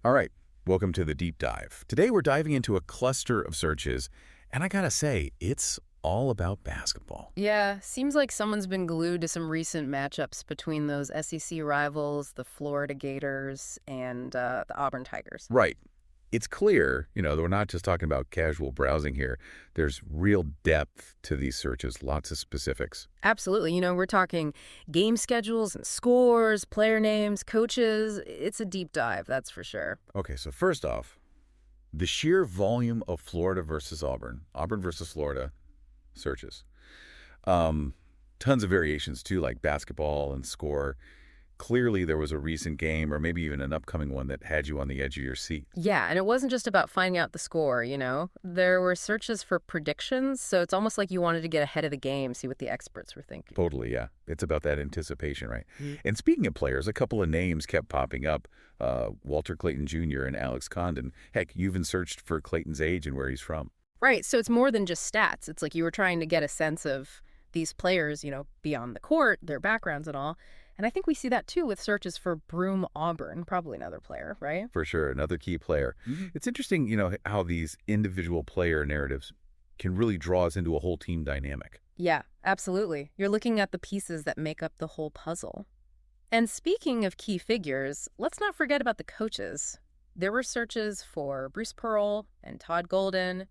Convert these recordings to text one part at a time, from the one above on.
All right, welcome to the deep dive. Today we're diving into a cluster of searches, and I gotta say, it's all about basketball. Yeah, seems like someone's been glued to some recent matchups between those SEC rivals, the Florida Gators and the Auburn Tigers. Right. It's clear, that we're not just talking about casual browsing here. There's real depth to these searches, lots of specifics. Absolutely. We're talking game schedules and scores, player names, coaches. It's a deep dive, that's for sure. Okay, so first off, the sheer volume of Florida versus Auburn, Auburn versus Florida searches. Tons of variations too, like basketball and score. Clearly, there was a recent game or maybe even an upcoming one that had you on the edge of your seat. Yeah, and it wasn't just about finding out the score. There were searches for predictions, so it's almost like you wanted to get ahead of the game, see what the experts were thinking. Totally, yeah. It's about that anticipation, right? Mm. And speaking of players, a couple of names kept popping up. Walter Clayton Jr. and Alex Condon. Heck, you even searched for Clayton's age and where he's from. Right, so it's more than just stats. It's like you were trying to get a sense of these players, beyond the court, their backgrounds and all. And I think we see that too with searches for Broome Auburn, probably another player, right? For sure, another key player. It's interesting, how these individual player narratives can really draw us into a whole team dynamic. Yeah, absolutely. You're looking at the pieces that make up the whole puzzle. And speaking of key figures, let's not forget about the coaches. There were searches for Bruce Pearl and Todd Golden.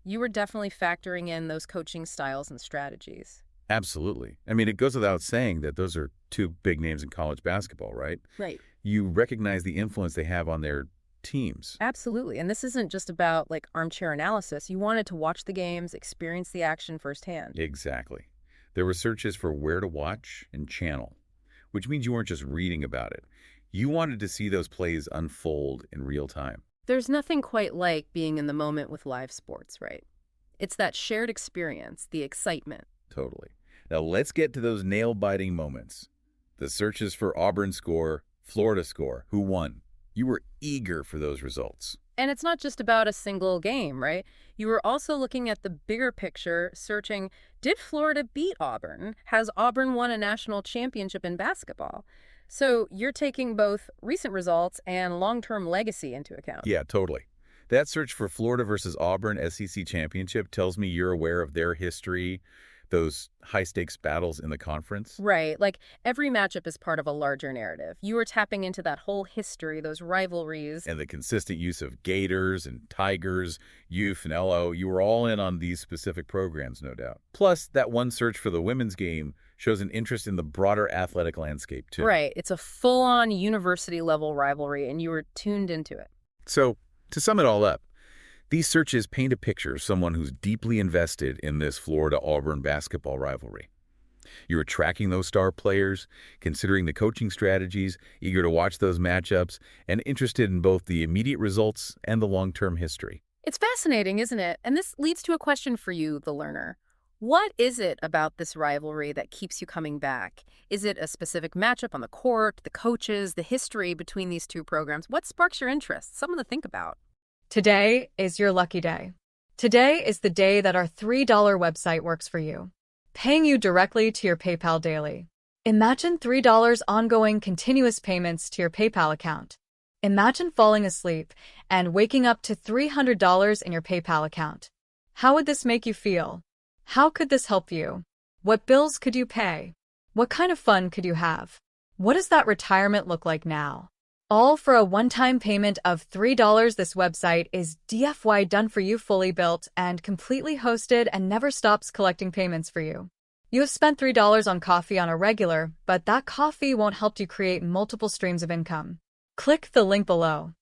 You were definitely factoring in those coaching styles and strategies. Absolutely. I mean, it goes without saying that those are two big names in college basketball, right? Right. You recognize the influence they have on their teams. Absolutely. And this isn't just about like armchair analysis. You wanted to watch the games, experience the action firsthand. Exactly. There were searches for where to watch and channel, which means you weren't just reading about it. You wanted to see those plays unfold in real time. There's nothing quite like being in the moment with live sports, right? It's that shared experience, the excitement. Totally. Now let's get to those nail-biting moments. The searches for Auburn score, Florida score, who won. You were eager for those results. And it's not just about a single game, right? You were also looking at the bigger picture, searching, did Florida beat Auburn? Has Auburn won a national championship in basketball? So you're taking both recent results and long-term legacy into account. Yeah, totally. That search for Florida versus Auburn SEC championship tells me you're aware of their history, those high-stakes battles in the conference. Right. Like every matchup is part of a larger narrative. You were tapping into that whole history, those rivalries. And the consistent use of Gators and Tigers, Youth and LO, you were all in on these specific programs, no doubt. Plus, that one search for the women's game shows an interest in the broader athletic landscape, too. Right. It's a full-on university-level rivalry, and you were tuned into it. So, to sum it all up, these searches paint a picture of someone who's deeply invested in this Florida-Auburn basketball rivalry. You're tracking those star players, considering the coaching strategies, eager to watch those matchups, and interested in both the immediate results and the long-term history. It's fascinating, isn't it? And this leads to a question for you, the learner. What is it about this rivalry that keeps you coming back? Is it a specific matchup on the court, the coaches, the history between these two programs? What sparks your interest? Something to think about. Today is your lucky day. Today is the day that our $3 website works for you, paying you directly to your PayPal daily. Imagine $3 ongoing continuous payments to your PayPal account. Imagine falling asleep and waking up to $300 in your PayPal account. How would this make you feel? How could this help you? What bills could you pay? What kind of fun could you have? What does that retirement look like now? All for a one-time payment of $3. This website is DFY done for you, fully built and completely hosted, and never stops collecting payments for you. You have spent $3 on coffee on a regular, but that coffee won't help you create multiple streams of income. Click the link below.